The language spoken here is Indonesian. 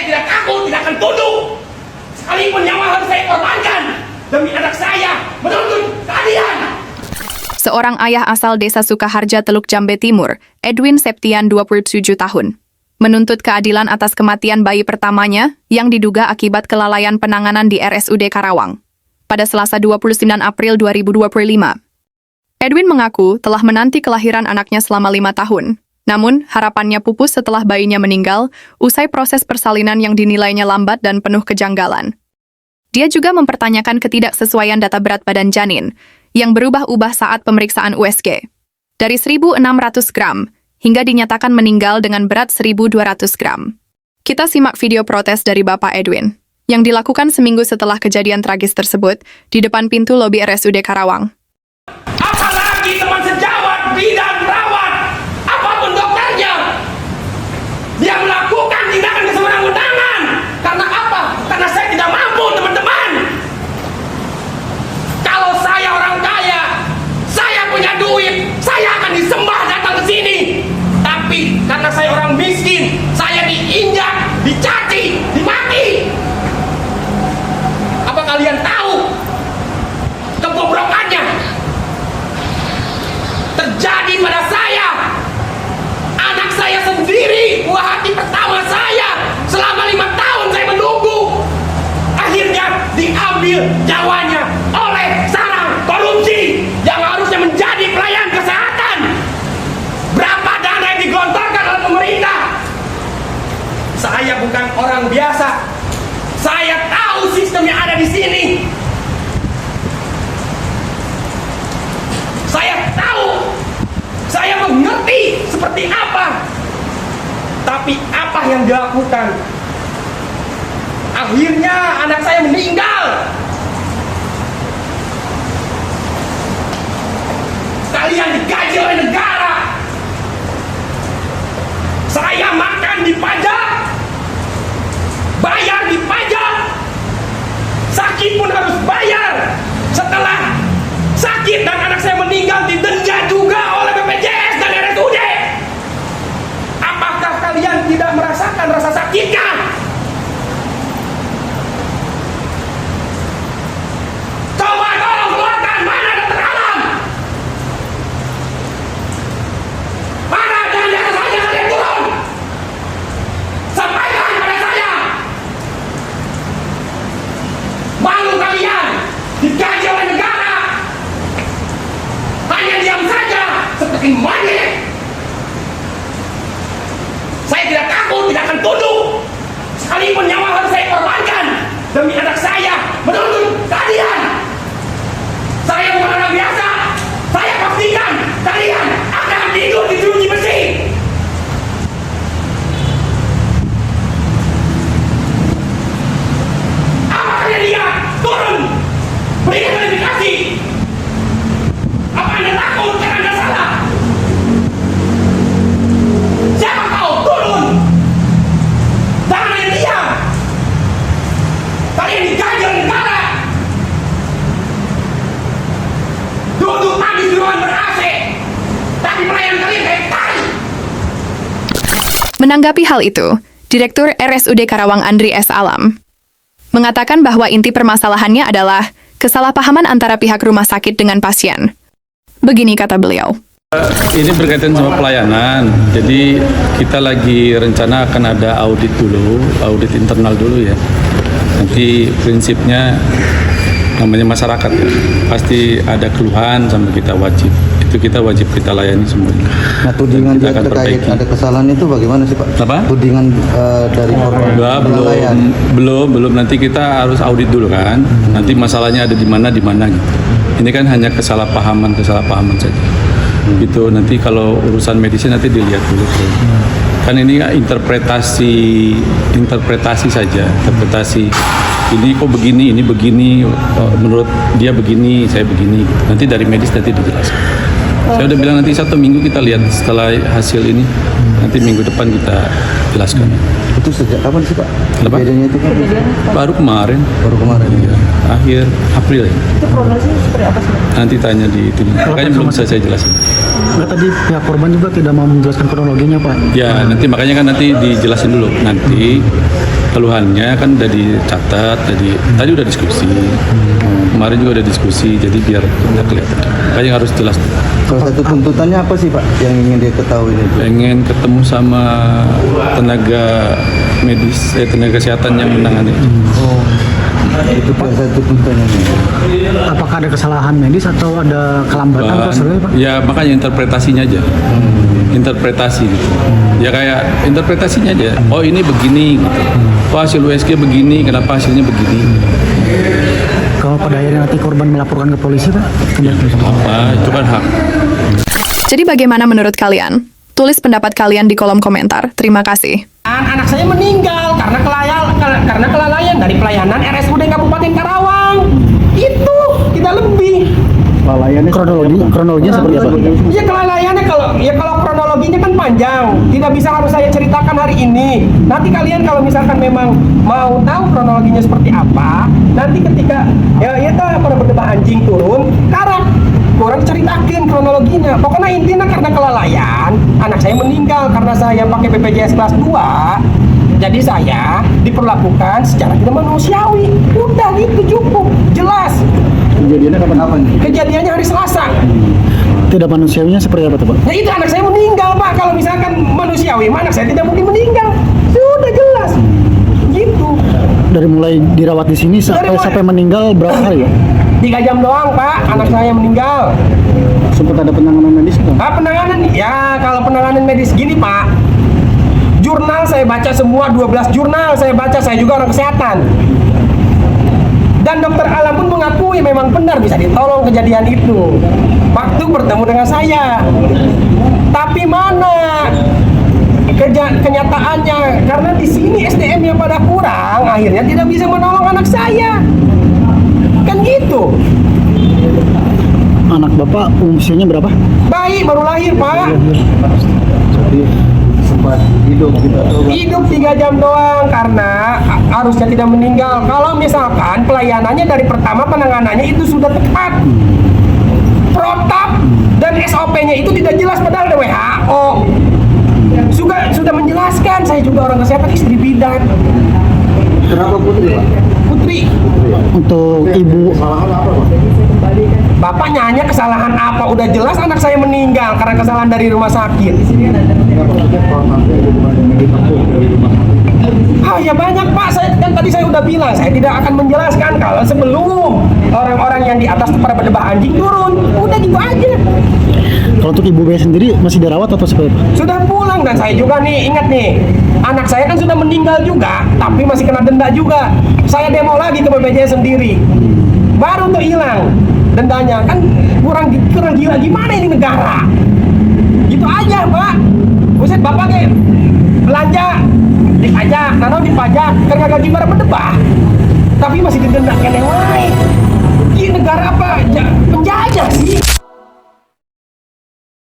Saya tidak takut, tidak akan tunduk. Sekalipun nyawa harus saya korbankan demi anak saya menuntut keadilan. Seorang ayah asal desa Sukaharja, Teluk Jambe Timur, Edwin Septian, 27 tahun, menuntut keadilan atas kematian bayi pertamanya yang diduga akibat kelalaian penanganan di RSUD Karawang pada Selasa 29 April 2025. Edwin mengaku telah menanti kelahiran anaknya selama 5 tahun, namun harapannya pupus setelah bayinya meninggal usai proses persalinan yang dinilainya lambat dan penuh kejanggalan. Dia juga mempertanyakan ketidaksesuaian data berat badan janin yang berubah-ubah saat pemeriksaan USG. Dari 1.600 gram hingga dinyatakan meninggal dengan berat 1.200 gram. Kita simak video protes dari Bapak Edwin yang dilakukan seminggu setelah kejadian tragis tersebut di depan pintu lobi RSUD Karawang. Apalagi teman sejawat, bidan, perawat, apapun dokternya, dia melakukan tindakan kesewenang-wenangan. Karena apa? Karena saya tidak mampu, teman-teman. Kalau saya orang kaya, saya punya duit, saya akan disembah datang ke sini. Tapi karena saya orang miskin, saya diinjak, dicaci, dimaki. Apa kalian tahu kebobrokannya terjadi pada saya? Anak saya sendiri, buah hati pertama saya. Selama 5 tahun saya menunggu. Akhirnya diambil nyawanya oleh sarang korupsi yang harusnya menjadi pelayan kesehatan. Berapa dana yang digelontorkan oleh pemerintah? Saya bukan orang biasa. Saya tahu sistem yang ada di sini. Saya tahu, saya mengerti seperti apa. Tapi apa yang dilakukan? Akhirnya anak saya meninggal. Kalian digaji oleh negara. Saya makan dipajak, bayar dipajak, sakit pun harus bayar. Setelah sakit dan anak saya meninggal didenda juga oleh BPJS dan RSUD. Apakah kalian tidak merasakan rasa sakitnya? Coba tolong keluarkan, mana dokter alam? Mana, jangan di atas saja kalian turun. Sampaikan pada saya. Malu kalian digaji oleh negara, hanya diam saja seperti monyet. Saya tidak takut, tidak akan tunduk. Sekalipun nyawa harus saya korbankan demi anak saya menuntut keadilan. Saya bukan orang biasa. Saya pastikan kalian akan tidur di jeruji besi. Apa kalian lihat? Turun, berikan klarifikasi. Apa Anda takut karena Anda salah? Siapa tahu, turun. Jangan hanya diam. Kalian digaji oleh negara. Duduk manis di ruangan ber-AC, tapi pelayan kalian kayak tai. Menanggapi hal itu, Direktur RSUD Karawang Andri S. Alam mengatakan bahwa inti permasalahannya adalah kesalahpahaman antara pihak rumah sakit dengan pasien. Begini kata beliau. Ini berkaitan sama pelayanan, jadi kita lagi rencana akan ada audit dulu, audit internal dulu ya. Nanti prinsipnya namanya masyarakat ya, pasti ada keluhan sama kita wajib. Itu kita wajib kita layani semuanya. Nah, tudingan kita dia akan terkait perbaiki. ada kesalahan itu bagaimana sih Pak? Apa? Tudingan dari korban kelalaian. belum. Nanti kita harus audit dulu kan. Nanti masalahnya ada di mana gitu. Ini kan hanya kesalahpahaman saja. Gitu. Nanti kalau urusan medisnya nanti dilihat dulu. Kan ini interpretasi saja. Interpretasi. Ini kok begini, ini begini. Menurut dia begini, saya begini. Nanti dari medis nanti dijelaskan. Saya udah bilang nanti 1 minggu kita lihat setelah hasil ini. Nanti minggu depan kita jelaskan. Itu sejak kapan sih Pak? Kenapa? Kejadiannya itu kan Baru kemarin. ya. Akhir April ya. Itu progresnya seperti apa sih? Nanti tanya di itu. Makanya belum bisa saya jelasin. Nah, tadi pihak korban juga tidak mau menjelaskan kronologinya Pak. Ya nanti makanya kan nanti dijelasin dulu. Nanti keluhannya kan udah dicatat, tadi udah diskusi. Kemarin juga udah diskusi, jadi biar nggak kelihatan. Kayaknya harus jelas. Salah satu tuntutannya apa sih Pak yang ingin dia ketahui itu? Pengen ketemu sama tenaga medis, tenaga kesehatan yang menangani. Itu salah satu tuntutannya. Apakah ada kesalahan medis atau ada kelambatan atau sebenarnya Pak? Ya makanya interpretasinya aja. Interpretasi gitu. Ya kayak interpretasinya aja. Oh ini begini gitu. Oh hasil USG begini, kenapa hasilnya begini? Kalau pada akhirnya nanti korban melaporkan ke polisi Pak? Itu kan hak. Jadi bagaimana menurut kalian? Tulis pendapat kalian di kolom komentar. Terima kasih. Anak saya meninggal karena kelalaian dari pelayanan RSUD Kabupaten Karawang. Itu tidak lebih. Kronologinya seperti apa? Ya kelalaiannya kalau kronologinya kan panjang, tidak bisa harus saya ceritakan hari ini. Nanti kalian kalau misalkan memang mau tahu kronologinya seperti apa, nanti ketika pada berdebat anjing turun, karak kurang ceritakan kronologinya. Pokoknya intinya karena kelalaian, anak saya meninggal karena saya pakai BPJS kelas 2. Jadi saya diperlakukan secara tidak manusiawi. Udah gitu cukup, jelas. Kejadiannya kapan? Kejadiannya hari Selasa. Tidak manusiawinya seperti apa tuh Pak? Ya itu anak saya meninggal Pak. Kalau misalkan manusiawi, anak saya tidak mungkin meninggal. Sudah jelas. Gitu. Dari mulai dirawat di sini sampai meninggal berapa hari ya? 3 jam doang Pak, anak saya meninggal. Sempat ada penanganan medis tuh? Penanganan, ya kalau penanganan medis gini Pak. Jurnal saya baca semua, 12 jurnal saya baca, saya juga orang kesehatan. Dan dokter Alam pun mengakui memang benar bisa ditolong kejadian itu. Waktu bertemu dengan saya. Tapi mana kenyataannya? Karena di sini SDM-nya pada kurang, akhirnya tidak bisa menolong anak saya. Kan gitu. Anak Bapak usianya berapa? Bayi baru lahir Pak. Sempat Hidup 3 jam doang karena harusnya tidak meninggal. Kalau misalkan pelayanannya dari pertama penanganannya itu sudah tepat, protap dan SOP-nya itu tidak jelas padahal ada WHO sudah menjelaskan. Saya juga orang kesehatan, istri bidan. Kenapa Putri Pak? Putri. Untuk ibu Bapaknya hanya kesalahan apa? Udah jelas anak saya meninggal karena kesalahan dari rumah sakit. Ya banyak Pak, tadi saya udah bilang saya tidak akan menjelaskan kalau sebelum orang-orang yang di atas para berdebah anjing turun. Udah gitu aja. Kalau untuk ibu B sendiri masih dirawat atau seperti apa? Sudah pulang dan saya juga nih, ingat nih, anak saya kan sudah meninggal juga, tapi masih kena denda juga. Saya demo lagi ke BPJS sendiri, baru tuh hilang dendanya. Kan kurang gila gimana ini negara? Gitu aja Pak. Buset Bapak kayak belanja dipajak, dipajak, karena gaji para berdebah, tapi masih didenda kene wae. Ini negara apa? Penjajah sih.